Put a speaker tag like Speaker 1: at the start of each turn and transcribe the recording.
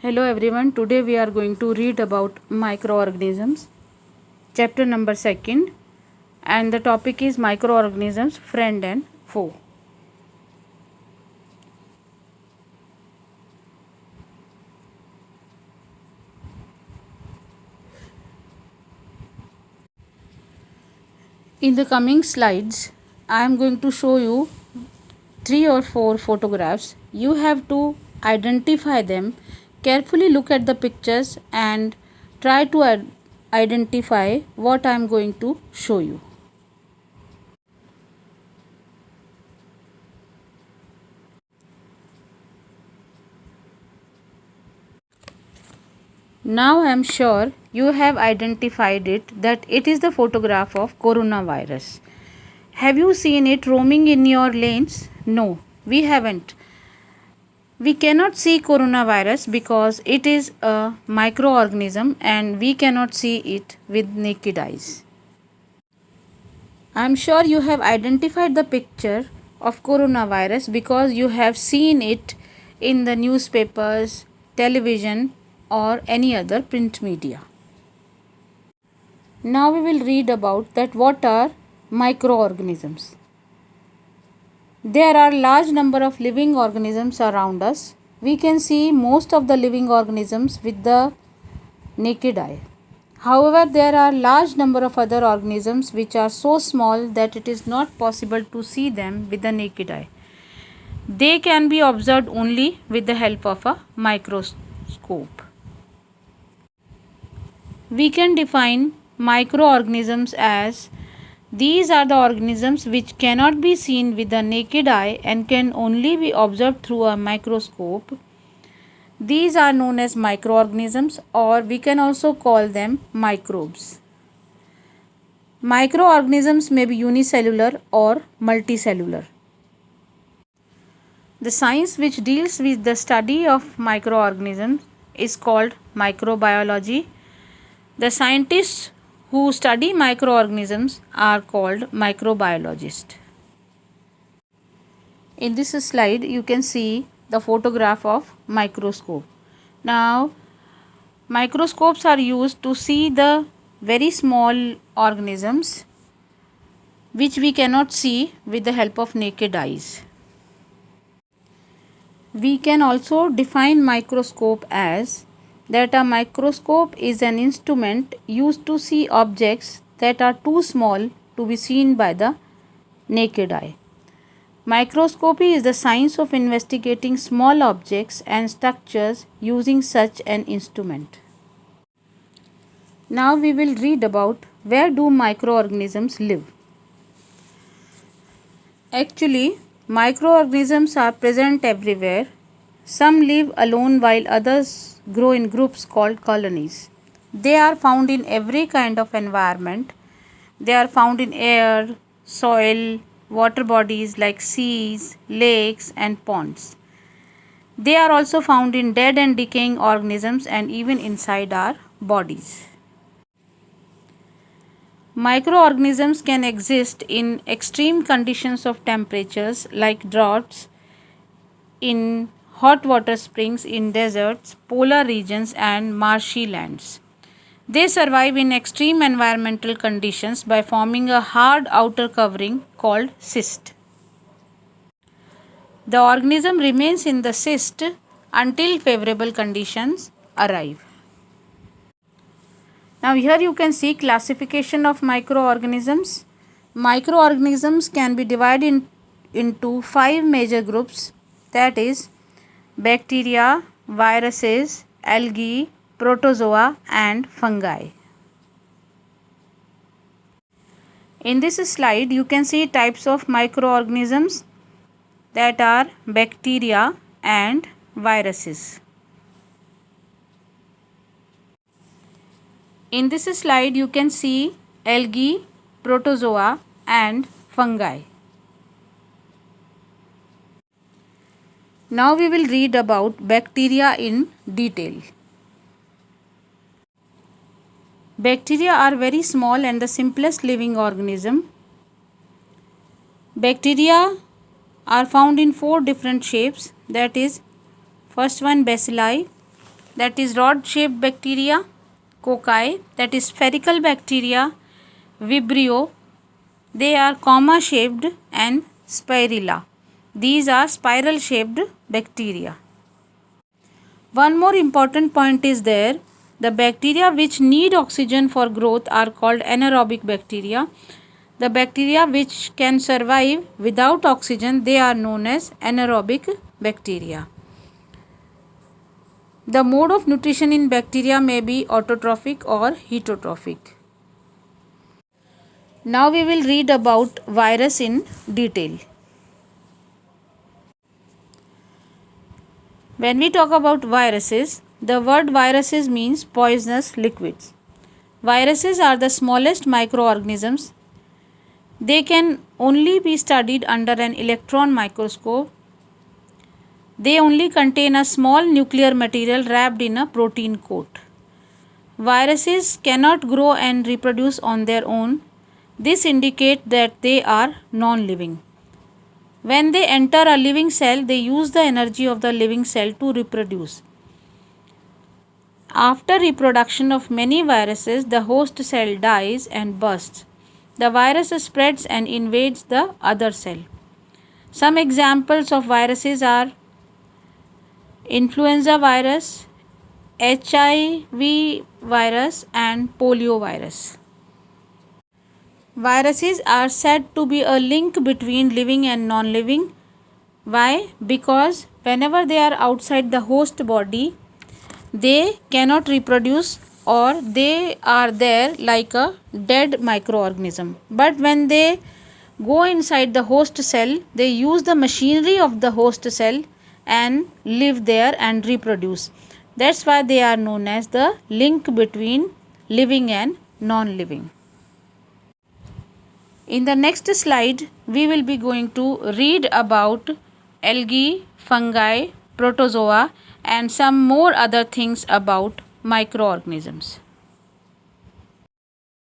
Speaker 1: Hello everyone, today we are going to read about microorganisms, chapter number 2, and the topic is microorganisms, friend and foe. In the coming slides, I am going to show you 3 or 4 photographs. You have to identify them, carefully look at the pictures and try to identify what I am going to show you. Now I am sure you have identified it that it is the photograph of coronavirus. Have you seen it roaming in your lanes? No, we haven't. We cannot see coronavirus because it is a microorganism and we cannot see it with naked eyes. I am sure you have identified the picture of coronavirus because you have seen it in the newspapers, television, or any other print media. Now we will read about that what are microorganisms. There are large number of living organisms around us. We can see most of the living organisms with the naked eye. However, there are large number of other organisms which are so small that it is not possible to see them with the naked eye. They can be observed only with the help of a microscope. We can define microorganisms as these are the organisms which cannot be seen with the naked eye and can only be observed through a microscope. These are known as microorganisms, or we can also call them microbes. Microorganisms may be unicellular or multicellular. The science which deals with the study of microorganisms is called microbiology. The scientists who study microorganisms are called microbiologists. In this slide, you can see the photograph of microscope. Now, microscopes are used to see the very small organisms which we cannot see with the help of naked eyes. We can also define microscope as that a microscope is an instrument used to see objects that are too small to be seen by the naked eye. Microscopy is the science of investigating small objects and structures using such an instrument. Now we will read about where do microorganisms live. Actually, microorganisms are present everywhere. Some live alone while others grow in groups called colonies. They are found in every kind of environment. They are found in air, soil, water bodies like seas, lakes and ponds. They are also found in dead and decaying organisms and even inside our bodies. Microorganisms can exist in extreme conditions of temperatures like droughts, in hot water springs, in deserts, polar regions and marshy lands. They survive in extreme environmental conditions by forming a hard outer covering called cyst. The organism remains in the cyst until favorable conditions arrive. Now here you can see classification of microorganisms. Microorganisms can be divided into 5 major groups, that is bacteria, viruses, algae, protozoa and fungi. In this slide you can see types of microorganisms, that are bacteria and viruses. In this slide you can see algae, protozoa and fungi. Now we will read about bacteria in detail. Bacteria are very small and the simplest living organism. Bacteria are found in 4 different shapes, that is first one bacilli, that is rod shaped bacteria, cocci, that is spherical bacteria, vibrio, they are comma shaped, and spirilla, these are spiral shaped bacteria. One more important point is there, the bacteria which need oxygen for growth are called anaerobic bacteria. The bacteria which can survive without oxygen, they are known as anaerobic bacteria. The mode of nutrition in bacteria may be autotrophic or heterotrophic. Now we will read about virus in detail. When we talk about viruses, the word viruses means poisonous liquids. Viruses are the smallest microorganisms. They can only be studied under an electron microscope. They only contain a small nuclear material wrapped in a protein coat. Viruses cannot grow and reproduce on their own. This indicates that they are non-living. When they enter a living cell, they use the energy of the living cell to reproduce. After reproduction of many viruses, the host cell dies and bursts. The virus spreads and invades the other cell. Some examples of viruses are influenza virus, HIV virus, and polio virus. Viruses are said to be a link between living and non-living. Why? Because whenever they are outside the host body, they cannot reproduce or they are there like a dead microorganism. But when they go inside the host cell, they use the machinery of the host cell and live there and reproduce. That's why they are known as the link between living and non-living. In the next slide, we will be going to read about algae, fungi, protozoa, and some more other things about microorganisms.